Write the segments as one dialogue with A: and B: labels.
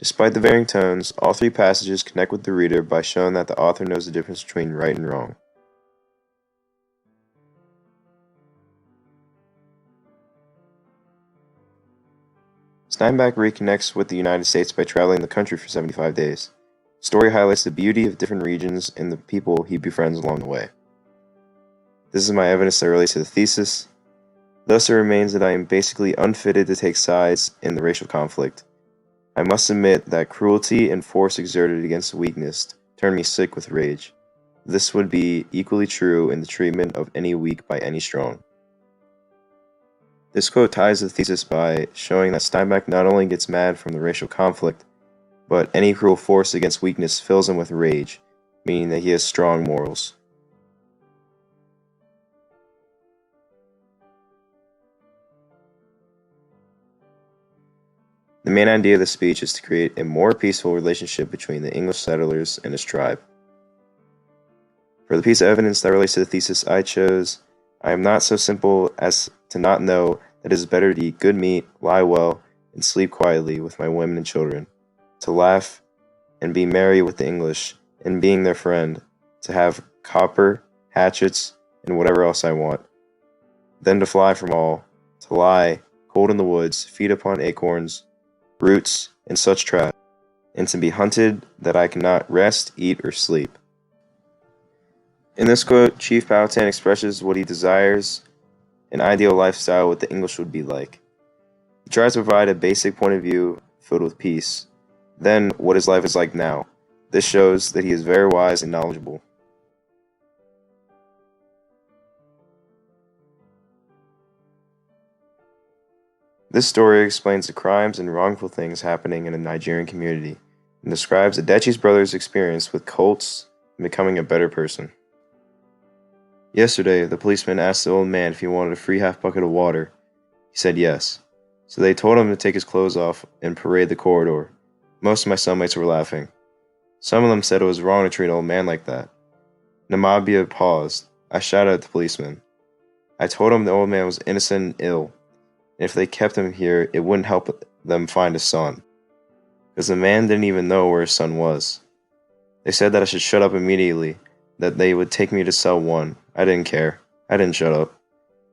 A: Despite the varying tones, all three passages connect with the reader by showing that the author knows the difference between right and wrong. Steinbeck reconnects with the United States by traveling the country for 75 days. The story highlights the beauty of different regions and the people he befriends along the way. This is my evidence that relates to the thesis. Thus it remains that I am basically unfitted to take sides in the racial conflict. I must admit that cruelty and force exerted against the weakness turned me sick with rage. This would be equally true in the treatment of any weak by any strong. This quote ties the thesis by showing that Steinbeck not only gets mad from the racial conflict, but any cruel force against weakness fills him with rage, meaning that he has strong morals. The main idea of the speech is to create a more peaceful relationship between the English settlers and his tribe. For the piece of evidence that relates to the thesis I chose, I am not so simple as to not know that it is better to eat good meat, lie well, and sleep quietly with my women and children, to laugh and be merry with the English, and being their friend, to have copper, hatchets, and whatever else I want, than to fly from all, to lie, cold in the woods, feed upon acorns, roots, and such trash, and to be hunted that I cannot rest, eat, or sleep. In this quote, Chief Powhatan expresses what he desires an ideal lifestyle what the English would be like. He tries to provide a basic point of view filled with peace. Then, what his life is like now. This shows that he is very wise and knowledgeable. This story explains the crimes and wrongful things happening in a Nigerian community and describes Adechi's brother's experience with cults and becoming a better person. Yesterday, the policeman asked the old man if he wanted a free half bucket of water. He said yes. So they told him to take his clothes off and parade the corridor. Most of my cellmates were laughing. Some of them said it was wrong to treat an old man like that. Namabia paused. I shouted at the policeman. I told him the old man was innocent and ill, and if they kept him here, it wouldn't help them find his son, because the man didn't even know where his son was. They said that I should shut up immediately, that they would take me to cell 1. I didn't care. I didn't shut up.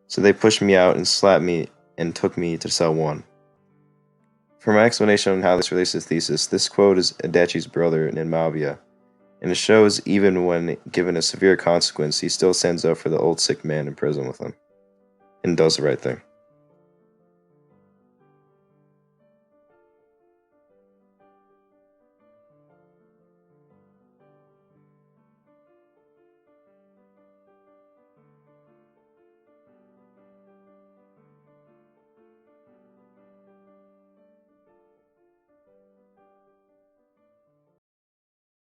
A: So they pushed me out and slapped me and took me to cell 1. For my explanation on how this relates to the thesis, this quote is Adechi's brother, Namabia, and it shows even when given a severe consequence, he still stands up for the old sick man in prison with him, and does the right thing.